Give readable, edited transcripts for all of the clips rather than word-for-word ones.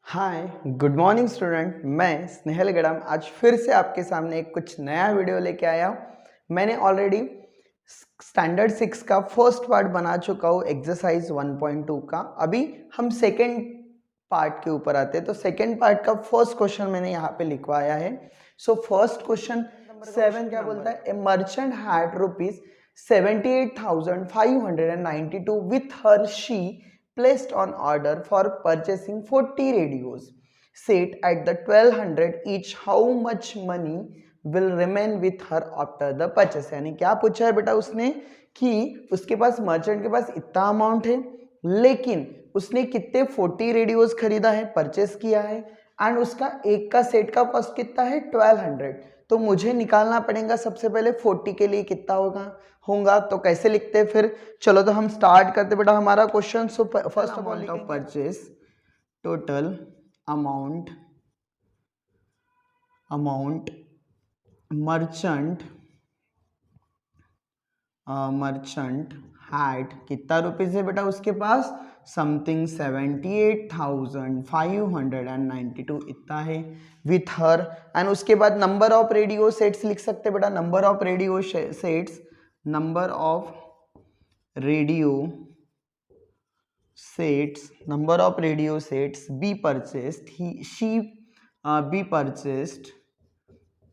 Hi good morning student. मैं स्नेहल गड़म आज फिर से आपके सामने एक कुछ नया वीडियो लेके आया हूँ। मैंने ऑलरेडी स्टैंडर्ड 6 का फर्स्ट पार्ट बना चुका हूँ एक्सरसाइज 1.2 का। अभी हम सेकंड पार्ट के ऊपर आते हैं। तो सेकंड पार्ट का फर्स्ट क्वेश्चन मैंने यहाँ पे लिखवाया है। सो फर्स्ट क्वेश्चन 7 क्या बोलता है, ए merchant had rupees 78,592 with her she placed on order for purchasing 40 radios set at the 1200 each. How much money will remain with her after the purchase? यानी क्या पूछा है बेटा उसने कि उसके पास मर्चेंट के पास इतना अमाउंट है, लेकिन उसने कितने 40 रेडियोज खरीदा है, परचेस किया है, एंड उसका एक का सेट का कॉस्ट कितना है 1200। तो मुझे निकालना पड़ेगा सबसे पहले 40 के लिए कितना होगा। तो कैसे लिखते हैं फिर, चलो तो हम स्टार्ट करते बेटा हमारा question. So first of all of purchase, total amount merchant had कितना रुपीज है बेटा उसके पास, समथिंग 78,592 इतना है विथ हर। एंड उसके बाद नंबर ऑफ रेडियो सेट्स लिख सकते बेटा, number of radio sets be purchased,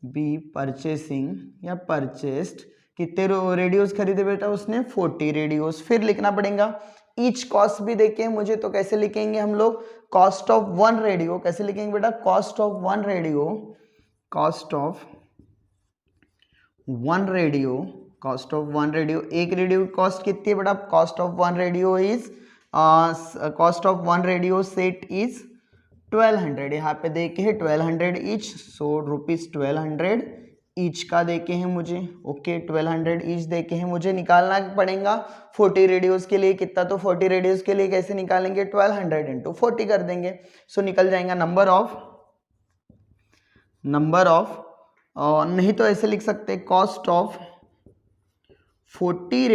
be purchasing या परचेस्ड कितने रेडियोस खरीदे बेटा उसने 40 रेडियोस। फिर लिखना पड़ेगा ईच कॉस्ट भी देखे मुझे, तो कैसे लिखेंगे हम लोग, कॉस्ट ऑफ वन रेडियो। कैसे लिखेंगे बेटा, कॉस्ट ऑफ वन रेडियो, एक रेडियो की कॉस्ट कितनी है बेटा, cost of one radio set is 1200। यहाँ पे देखे हैं 1200 ईच, सो रुपीज 1200 ईच का देखे हैं मुझे। ओके 1200 ईच देखे हैं मुझे, निकालना पड़ेगा 40 रेडियोस के लिए कितना। तो 40 रेडियोस के लिए कैसे निकालेंगे, 1200 इंटू 40 कर देंगे। सो निकल जाएगा नंबर ऑफ नहीं तो ऐसे लिख सकते हैं cost of 40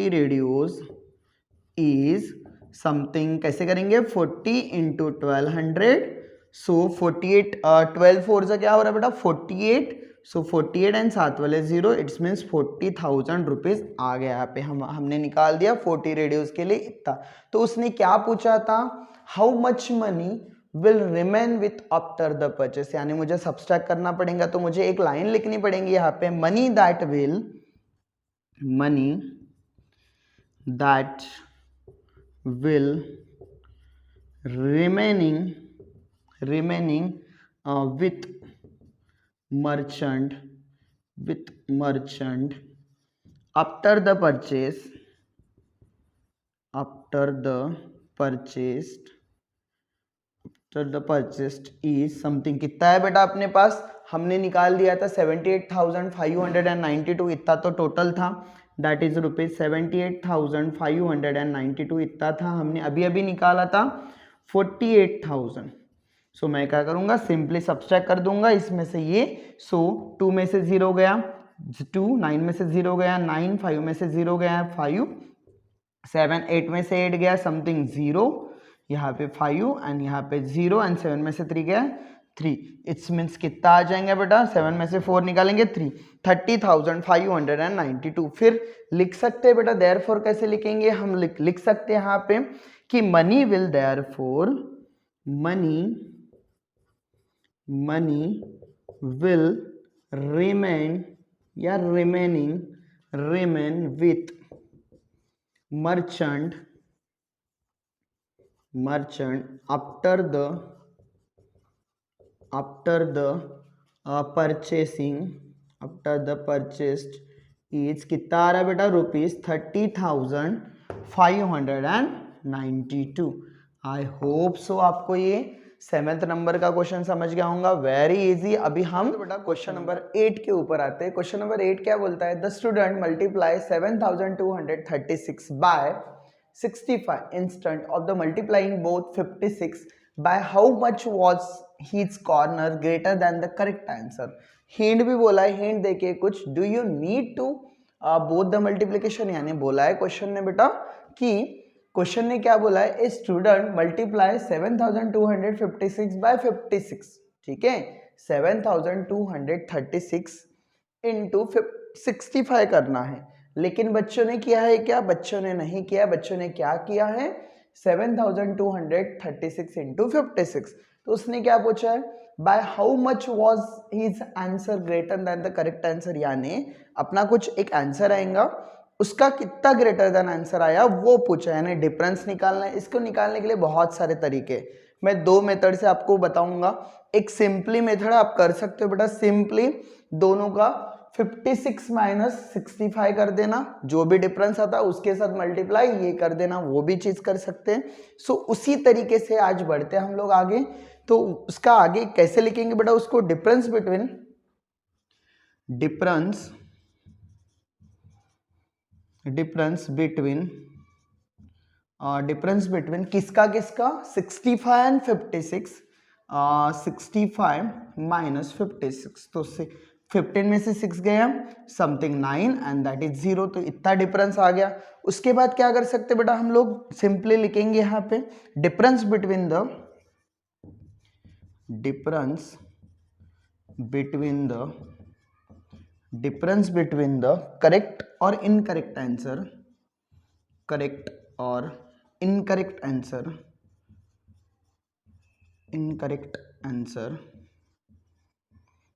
radios is something, कैसे करेंगे 40 इंटू 1200। सो 48 12 4 से क्या हो रहा है बेटा 48। सो 48 एंड साथ वाले 0, इट्स मीन्स 40,000 रुपीज आ गया। यहाँ पे हमने निकाल दिया 40 रेडियोस के लिए इतना। तो उसने क्या पूछा था, how much money will remain with after the purchase, यानी मुझे सब्सट्रैक्ट करना पड़ेगा। तो मुझे एक लाइन लिखनी पड़ेगी यहाँ पे, money that will remaining with merchant after the purchased is something। कितना है बेटा अपने पास, हमने निकाल दिया था 78,592 इतना तो टोटल था, दैट इज रुपीज 78,592 इतना था। हमने अभी निकाला था 48,000। सो मैं क्या करूंगा, सिंपली सब्सट्रैक्ट कर दूंगा इसमें से ये। सो 2 में से 0 गया 2, 9 में से 0 गया 9, 5 में से 0 गया 5, 7 8 में से 8 गया समथिंग 0, यहाँ पे 5 एंड यहाँ पे 0 एंड 7 में से 3 गया 3। इट्स मीन्स कितना आ जाएंगे बेटा, 7 में से 4 निकालेंगे 3, 30,592। फिर लिख सकते हैं बेटा देयरफॉर, कैसे लिखेंगे हम, लिख सकते हैं यहाँ पे कि money will therefore remain with merchant after the purchased is कितना आ रहा है बेटा, रुपीज 30,592। आई होप सो आपको ये 7th नंबर का क्वेश्चन समझ गया होगा, वेरी इजी। अभी हम बेटा क्वेश्चन नंबर 8 के ऊपर आते हैं। क्वेश्चन नंबर 8 क्या बोलता है, the student multiply 7,236 by 65 instant of the multiplying both 56 by how much was his corner greater than the correct answer। Hint भी बोला है, हिंट देखिए कुछ, do you need to both the multiplication, यानी बोला है क्वेश्चन ने बेटा कि क्वेश्चन ने क्या बोला है, ए स्टूडेंट मल्टीप्लाई 7256 बाय 56, ठीक है, 7236 इंटू 65 करना है। लेकिन बच्चों ने किया है क्या, बच्चों ने नहीं किया, बच्चों ने क्या किया है 7236 इंटू 56। तो उसने क्या पूछा है, by how much was his answer greater than the correct answer, यानी अपना कुछ एक आंसर आएगा, उसका कितना ग्रेटर देन आंसर आया वो पूछा है, यानी डिफरेंस निकालना है। इसको निकालने के लिए बहुत सारे तरीके, मैं दो मेथड से आपको बताऊंगा। एक सिंपली मेथड आप कर सकते हो बेटा, सिंपली दोनों का 56 माइनस 65 कर देना, जो भी डिफरेंस आता है उसके साथ मल्टीप्लाई ये कर देना, वो भी चीज कर सकते हैं। सो उसी तरीके से आज बढ़ते हैं हम लोग आगे। तो उसका आगे कैसे लिखेंगे बेटा, उसको डिफरेंस बिटवीन डिफरेंस बिटवीन किसका किसका 65 एंड 56, 65 माइनस 56, तो 15 में से 6 गया, समथिंग 9 एंड दैट इज 0, तो इतना डिफरेंस आ गया। उसके बाद क्या कर सकते बेटा, हम लोग सिंपली लिखेंगे यहाँ पे डिफरेंस बिटवीन द करेक्ट और इनकरेक्ट आंसर, करेक्ट और इनकरेक्ट आंसर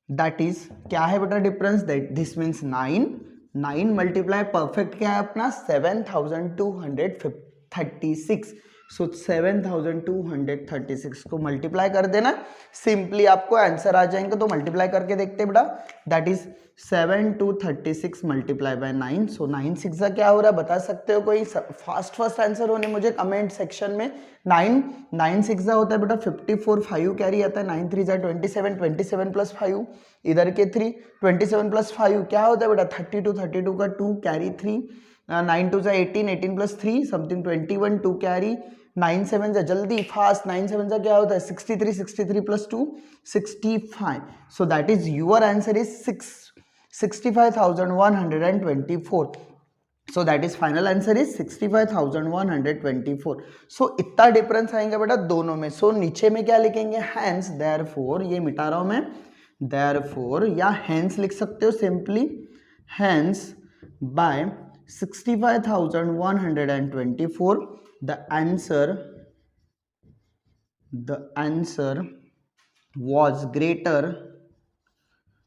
दैट इज क्या है बेटा difference, that this means 9 multiply perfect क्या है अपना 7236, सो 7236 को मल्टीप्लाई कर देना, सिंपली आपको आंसर आ जाएंगे। तो मल्टीप्लाई करके देखते हैं बेटा, दैट इज 7236 मल्टीप्लाई बाय 9, सो 9 6 क्या हो रहा है बता सकते हो कोई, फास्ट आंसर होने मुझे कमेंट सेक्शन में। 9 6 होता है बेटा 54, 5 कैरी आता है, 9 3 27, 27 प्लस 5 इधर के 3, 27 प्लस 5 क्या होता है बेटा 32, 32 का 2 कैरी 3, 9 2 18, 18 प्लस 3 समथिंग 21, 2 कैरी, 9 7 जल्दी फास्ट, 9 7 क्या होता है 63, 63 plus 2 65, so that is your answer is 65,124, so that is final answer is 65,124। सो इतना डिफरेंस आएंगे बेटा दोनों में। सो नीचे में क्या लिखेंगे, हैंस देयरफॉर, ये मिटा रहा हूं मैं, देयरफॉर या हैंस लिख सकते हो simply, hence by 65,124 the answer was greater,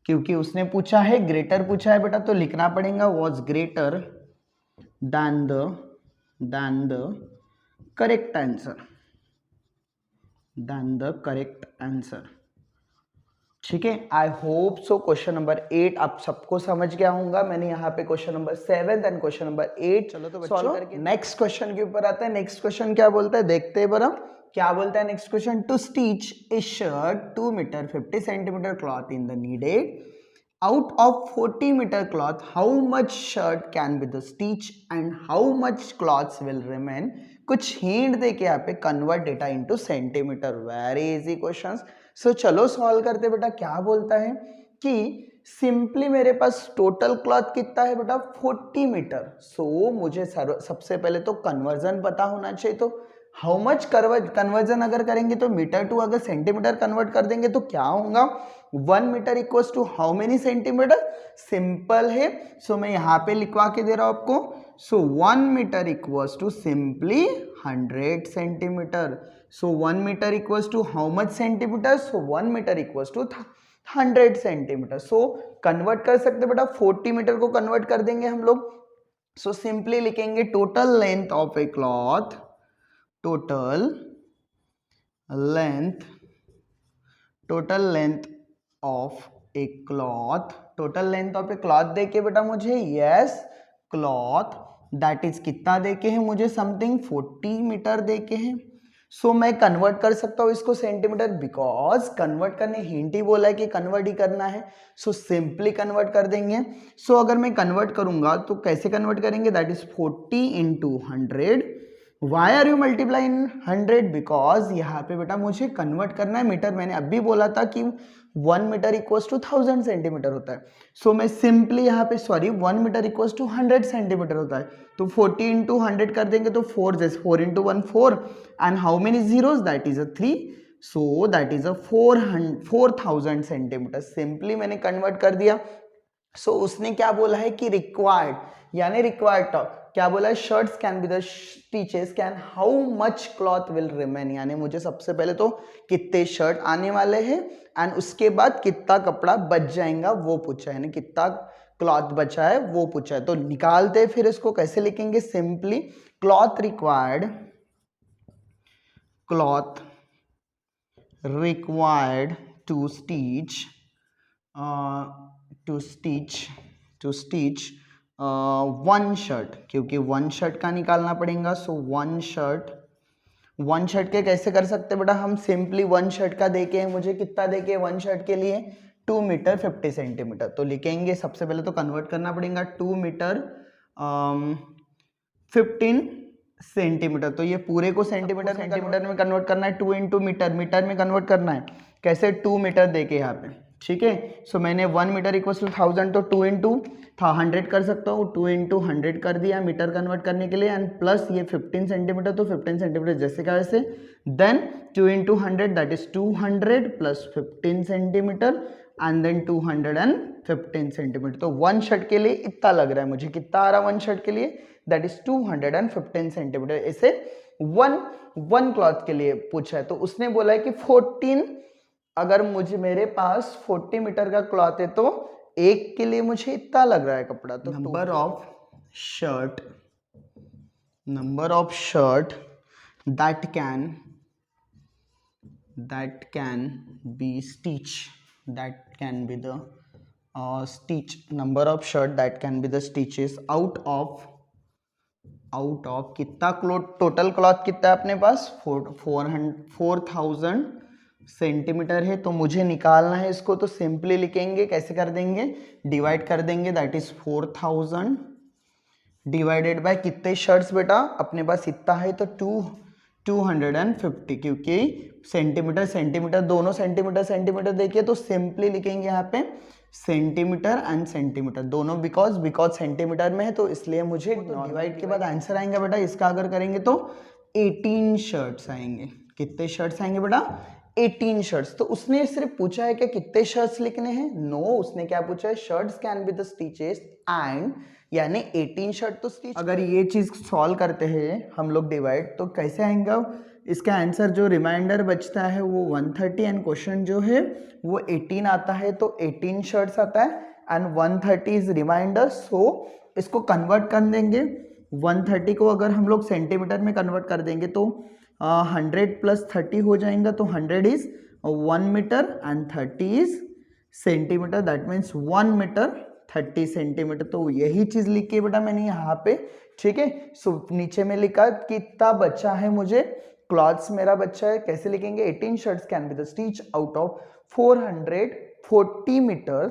क्योंकि उसने पूछा है ग्रेटर पूछा है बेटा, तो लिखना पड़ेगा was greater than the correct answer, ठीक है। I hope so question number 8 आप सबको समझ गया होगा। मैंने यहाँ पे question number 7 and question number 8 चलो तो सॉल्व करके नेक्स्ट क्वेश्चन के ऊपर आता है। नेक्स्ट क्वेश्चन क्या बोलता है देखते हैं बड़ा, क्या बोलता है next question, to stitch a shirt 2 metre 50 centimetre cloth in the needed out of 40 meter cloth, how much shirt can be the stitch and how much cloths will remain। कुछ हिंट दे के यहाँ पे convert data into centimetre, very easy questions. So चलो solve करते बेटा। क्या बोलता है कि सिंपली मेरे पास टोटल क्लॉथ कितना है बेटा 40 मीटर। सो मुझे सबसे पहले तो कन्वर्जन पता होना चाहिए, तो हाउ मच कन्वर्जन अगर करेंगे तो मीटर टू अगर सेंटीमीटर कन्वर्ट कर देंगे तो क्या होगा, 1 metre equals to how many centimetre, simple है। सो मैं यहाँ पे लिखवा के दे रहा हूँ आपको। So 1 metre equals to simply 100 centimetre. So 1 metre equals to how much centimetre, so 1 metre equals to 100 centimetre. So convert कर सकते बेटा, 40 मीटर को कन्वर्ट कर देंगे हम लोग। सो सिंपली लिखेंगे total length of A cloth, total length of A cloth देके बेटा मुझे, यस क्लॉथ दैट इज कितना देके है मुझे, समथिंग 40 मीटर देके हैं। सो मैं कन्वर्ट कर सकता हूँ इसको सेंटीमीटर, बिकॉज कन्वर्ट करने हिंट ही बोला है कि कन्वर्ट ही करना है। सो सिंपली कन्वर्ट कर देंगे। सो अगर मैं कन्वर्ट करूंगा तो कैसे कन्वर्ट करेंगे, that is 40 into 100 why are you multiply in 100? Because यहाँ पे बेटा मुझे कन्वर्ट करना है मीटर। मैंने अभी बोला था कि 1 मीटर इक्वल्स टू 1000 सेंटीमीटर होता है। सो मैं सिंपली यहाँ पे 1 मीटर इक्वल्स टू 100 सेंटीमीटर होता है। तो 40 इंटू 100 कर देंगे तो 4 जैसे 4 into 1 4 and how many zeros, that is a 3, so that is a 4000 centimetre. Simply मैंने कन्वर्ट कर दिया। सो उसने क्या बोला है कि रिक्वायर्ड, यानी रिक्वायर्ड क्या बोला है, shirts can be the stitches can how much cloth will remain, यानी मुझे सबसे पहले तो कितने शर्ट आने वाले हैं एंड उसके बाद कितना कपड़ा बच जाएगा वो पूछा है, यानी कितना क्लॉथ बचा है वो पूछा है। तो निकालते फिर इसको कैसे लिखेंगे, simply cloth required to stitch to stitch 1 shirt, क्योंकि 1 शर्ट का निकालना पड़ेगा। सो 1 शर्ट के कैसे कर सकते बेटा हम, सिंपली 1 शर्ट का देके मुझे कितना देके 1 शर्ट के लिए 2 मीटर 50 सेंटीमीटर। तो लिखेंगे सबसे पहले तो कन्वर्ट करना पड़ेगा 2 मीटर 15 सेंटीमीटर। तो ये पूरे को सेंटीमीटर में कन्वर्ट करना है, 2 इंटू मीटर में कन्वर्ट करना है। कैसे, 2 मीटर देके यहाँ पे, ठीक है। सो मैंने 1 मीटर इक्वल टू 1000, तो 2 इंटू 100 कर सकता हूँ, 2 इंटू 100 कर दिया मीटर कन्वर्ट करने के लिए एंड प्लस ये 15 सेंटीमीटर, तो 15 सेंटीमीटर जैसे का वैसे, then 2 into 100 that is 200 plus 15 centimetre and then 215 centimetre. तो 1 शर्ट के लिए इतना लग रहा है मुझे, कितना आ रहा है 1 शर्ट के लिए, दैट इज 215 सेंटीमीटर। इसे वन क्लॉथ के लिए पूछा है। तो उसने बोला है कि 14, अगर मेरे पास 40 मीटर का क्लॉथ है तो एक के लिए मुझे इतना लग रहा है कपड़ा। तो number of shirt that can B number of shirt that can be the stitches out of कितना टोटल क्लॉथ कितना है अपने पास, 4000 सेंटीमीटर है। तो मुझे निकालना है इसको, तो सिंपली लिखेंगे, कैसे कर देंगे, डिवाइड कर देंगे, दैट इज 4000 डिवाइडेड बाय कितने शर्ट्स बेटा अपने पास इतना है, तो 250, क्योंकि सेंटीमीटर दोनों सेंटीमीटर देखिए, तो सिंपली लिखेंगे यहाँ पे सेंटीमीटर एंड सेंटीमीटर दोनों, बिकॉज सेंटीमीटर में है तो इसलिए मुझे डिवाइड के बाद आंसर आएंगे बेटा। इसका अगर करेंगे तो 18 शर्ट्स आएंगे। कितने शर्ट्स आएंगे बेटा, 18 शर्ट्स। तो उसने सिर्फ पूछा है कि कितने शर्ट्स लिखने हैं, नो, उसने क्या पूछा है, shirts can be the stitches and, यानी 18 शर्ट तो स्टिच। अगर ये चीज सॉल्व करते हैं हम लोग डिवाइड, तो कैसे आएगा इसका आंसर, जो रिमाइंडर बचता है वो 130 एंड क्वेश्चन जो है वो 18 आता है, तो 18 शर्ट्स आता है एंड 130 इज रिमाइंडर। सो इसको कन्वर्ट कर देंगे, 130 को अगर हम लोग सेंटीमीटर में कन्वर्ट कर देंगे तो 100 प्लस 30 हो जाएगा, तो 100 is 1 metre and 30 is centimetre, that means 1 metre 30 centimetre. तो यही चीज लिख के बेटा मैंने यहाँ पे, ठीक है। सो नीचे में लिखा कितना बचा है मुझे, क्लॉथ्स मेरा बच्चा है, कैसे लिखेंगे, 18 shirts can be the stitch out of 440 metre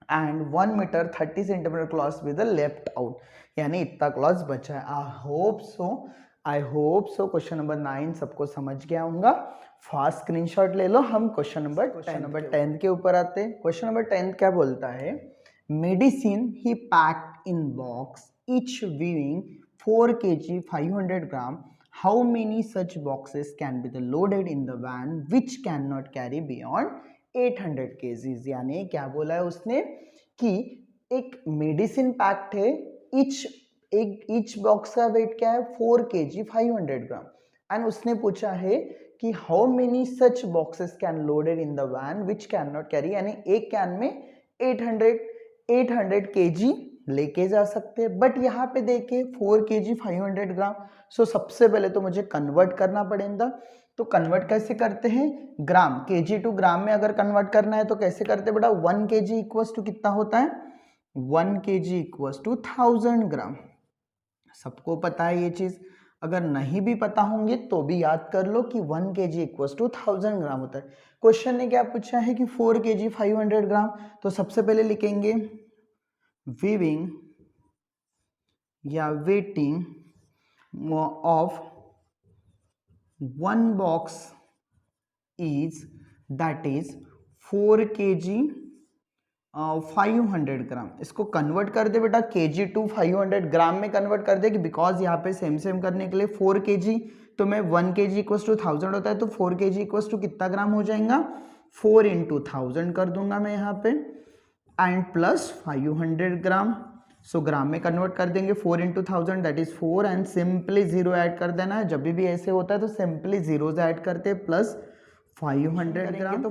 and 1 metre 30 centimetre cloths with left out, यानी इतना क्लॉथ्स बचा है। I hope so question number 9 सबको समझ गया होगा। फास्ट स्क्रीनशॉट ले लो। हम क्वेश्चन नंबर 10 के ऊपर आते हैं। क्वेश्चन नंबर 10 क्या बोलता है, medicine he packed in box each weighing 4 kg 500 gram, how many such boxes can be loaded in the van which cannot carry beyond 800 kgs। यानी क्या बोला है उसने कि एक मेडिसिन पैक्ट है, ईच बॉक्स का वेट क्या है 4 kg 500 ग्राम एंड उसने पूछा है कि how many such boxes can loaded in the van which can not carry, यानी एक कैन में 800 kg लेके जा सकते हैं। बट यहाँ पे देखिए 4 kg 500 ग्राम। सो सबसे पहले तो मुझे कन्वर्ट करना पड़ेगा। तो कन्वर्ट कैसे करते हैं, ग्राम, kg टू ग्राम में अगर कन्वर्ट करना है तो कैसे करते हैं बेटा, 1 kg इक्वल्स टू कितना होता है, 1 kg इक्वल्स टू 1000 ग्राम। सबको पता है ये चीज, अगर नहीं भी पता होंगे तो भी याद कर लो कि 1 kg इक्वल्स टू 1000 ग्राम होता है। क्वेश्चन ने क्या पूछा है कि 4 kg 500 ग्राम। तो सबसे पहले लिखेंगे वीविंग या waiting of one box is, that is 4 kg 500 ग्राम। इसको कन्वर्ट कर दे बेटा kg टू 500 ग्राम में कन्वर्ट कर दे, कि बिकॉज यहाँ पे सेम सेम करने के लिए 4 kg, तो मैं 1 kg इक्वल्स टू 1000 होता है, तो 4 kg इक्वल्स टू कितना ग्राम हो जाएगा, 4 इंटू 1000 कर दूंगा मैं यहाँ पे, एंड प्लस 500 ग्राम। सो ग्राम में कन्वर्ट कर देंगे, 4 into 1000 that is 4, and simply zero add कर देना है। जब भी ऐसे होता है तो सिंपली जीरोज ऐड करते हैं, प्लस 500 ग्राम, तो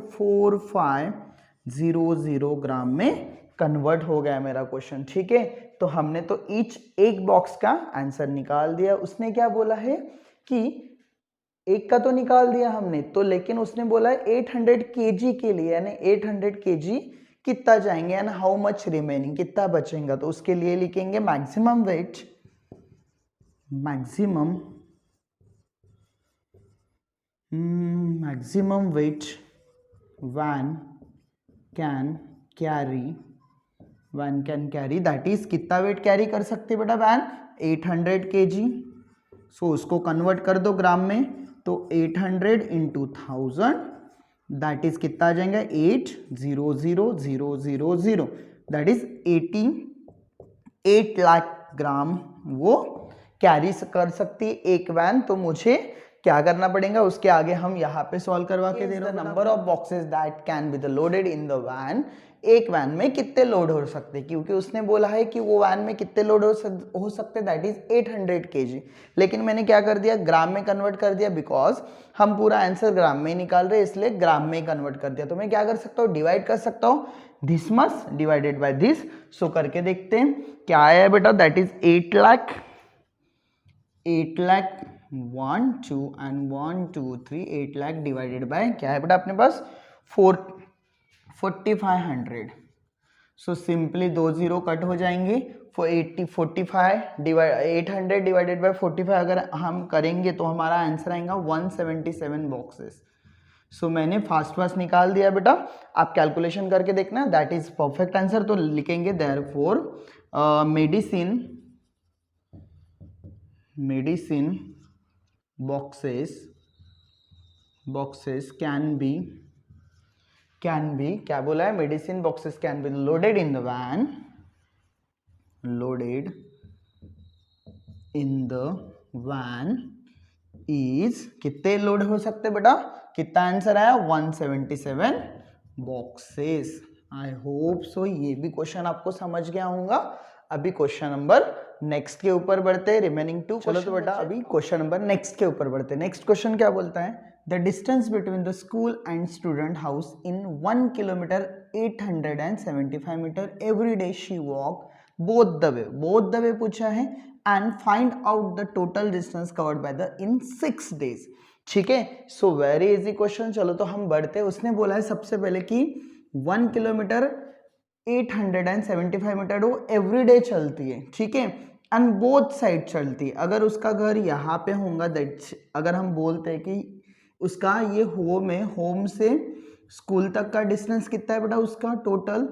4500 ग्राम में कन्वर्ट हो गया मेरा क्वेश्चन। ठीक है, तो हमने तो ईच एक बॉक्स का आंसर निकाल दिया। उसने क्या बोला है कि एक का तो निकाल दिया हमने तो, लेकिन उसने बोला है 800 kg के लिए, यानी 800 kg कितना जाएंगे एंड हाउ मच रिमेनिंग, कितना बचेगा। तो उसके लिए लिखेंगे maximum weight, maximum weight van can carry, that is कितना वेट कैरी कर सकते बेटा वैन, 800 kg। सो उसको कन्वर्ट कर दो ग्राम में, तो 800 इंटू 1000 दैट इज कितना आ जाएगा, 800,000, दैट इज 8 लाख ग्राम वो कैरी कर सकती है एक वैन। तो मुझे क्या करना पड़ेगा, उसके आगे हम यहाँ पे सॉल्व करवा के दे रहे हैं। Number of boxes that can be the loaded in the van, एक वैन में कितने लोड हो सकते, क्योंकि उसने बोला है कि वो वैन में कितने लोड हो सकते, दैट इज 800 kg। लेकिन मैंने क्या कर दिया, ग्राम में कन्वर्ट कर दिया, बिकॉज हम पूरा आंसर ग्राम में निकाल रहे हैं, इसलिए ग्राम में कन्वर्ट कर दिया। तो मैं क्या कर सकता हूँ, डिवाइड कर सकता हूँ, this much divided by this. So करके देखते हैं क्या आया बेटा, that is 8 lakh 1 2 and 1 2 3 8 lakh divided by क्या है बेटा अपने पास 4500। सो सिंपली 2 0 कट हो जाएंगे, 800 डिवाइडेड बाय 45 अगर हम करेंगे तो हमारा आंसर आएगा 177 बॉक्सेस। सो मैंने फास्ट निकाल दिया बेटा, आप कैलकुलेशन करके देखना, दैट इज परफेक्ट आंसर। तो लिखेंगे therefore medicine boxes can be क्या बोला है, medicine boxes can be loaded in the van is, कितने लोड हो सकते बेटा, कितना आंसर आया, 177 बॉक्सेस। आई होप सो ये भी क्वेश्चन आपको समझ गया होगा। अभी क्वेश्चन नंबर नेक्स्ट के ऊपर बढ़ते हैं, रिमेनिंग 2। चलो तो बेटा अभी क्वेश्चन नंबर नेक्स्ट के ऊपर बढ़ते हैं। नेक्स्ट क्वेश्चन क्या बोलता है, the distance between the school and student house in 1 kilometre 875 metre every day she walk both the way पूछा है, and find out the total distance covered by the in 6 days. ठीक है, so very easy question. चलो तो हम बढ़ते हैं। उसने बोला है सबसे पहले कि 1 किलोमीटर 875 मीटर वो एवरीडे चलती है, ठीक है, एंड बोथ साइड चलती है। अगर उसका घर यहाँ पे होगा, दैट अगर हम बोलते हैं कि उसका ये होम से स्कूल तक का डिस्टेंस कितना है बेटा, उसका टोटल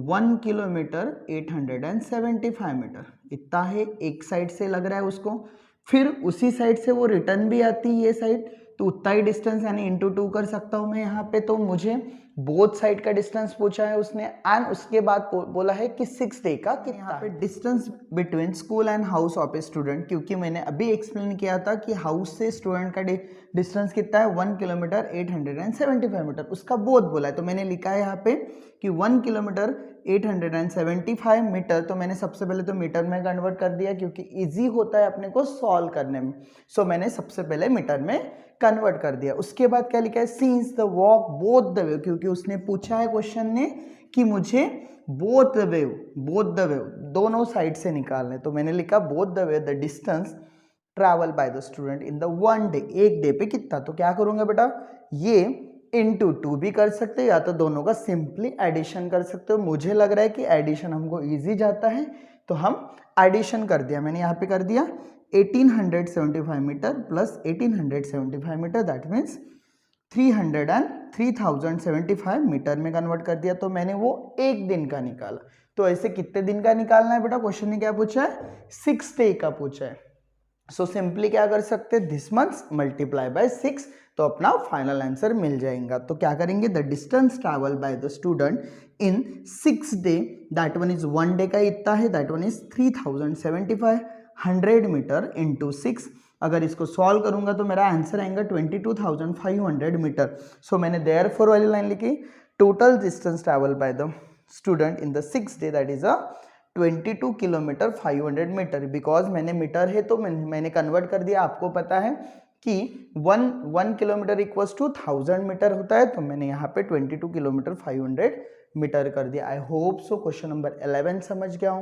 1 किलोमीटर 875 मीटर इतना है, एक साइड से लग रहा है उसको, फिर उसी साइड से वो रिटर्न भी आती है ये साइड, तो उतना ही डिस्टेंस यानी इंटू 2 कर सकता हूँ मैं यहाँ पे। तो मुझे बोथ साइड का डिस्टेंस पूछा है उसने, एंड उसके बाद बोला है कि 6 डे का कितना। यहाँ पे distance between school and house of a student, क्योंकि मैंने अभी एक्सप्लेन किया था कि हाउस से स्टूडेंट का डिस्टेंस कितना है, 1 किलोमीटर 875 मीटर, उसका बोथ बोला है। तो मैंने लिखा है यहाँ पे कि 1 किलोमीटर 875 मीटर, तो मैंने सबसे पहले तो मीटर में कन्वर्ट कर दिया क्योंकि इजी होता है अपने को सॉल्व करने में। सो मैंने सबसे पहले मीटर में कन्वर्ट कर दिया। उसके बाद क्या लिखा है, since the walk both the वे, क्योंकि उसने पूछा है क्वेश्चन ने कि मुझे बोथ द वे दोनों साइड से निकालने, तो मैंने लिखा both the way the distance travel by the student in the 1 day, एक डे पे कितना। तो क्या करूंगा बेटा, ये इंटू 2 भी कर सकते हो या तो दोनों का सिंपली एडिशन कर सकते हो। मुझे लग रहा है कि एडिशन हमको इजी जाता है, तो हम एडिशन कर दिया। मैंने यहाँ पे कर दिया 1875 metre plus 1875 metre, that means 3075 metre में कन्वर्ट कर दिया। तो मैंने वो एक दिन का निकाला। तो ऐसे कितने दिन का निकालना है बेटा, क्वेश्चन ने क्या पूछा है, 6 डे का पूछा है। सो सिंपली क्या कर सकते हैं, दिस मंथ मल्टीप्लाई बाय 6, तो अपना फाइनल आंसर मिल जाएगा। तो क्या करेंगे, the distance travel by the student in 6 day, that one is 1 day का इतना है, that one is 3075 metre into 6। अगर इसको सॉल्व करूंगा तो मेरा आंसर आएगा 22,500 मीटर। सो मैंने देयरफॉर वाली लाइन लिखी, total distance travel by the student in the 6 day that is 22 kilometre 500 metre. Because मैंने मीटर है तो मैंने कन्वर्ट कर दिया। आपको पता है कि 1 किलोमीटर इक्वल्स टू 1000 मीटर होता है, तो मैंने यहाँ पे 22 किलोमीटर 500 मीटर कर दिया। आई होप सो क्वेश्चन नंबर 11 समझ गया हूँ।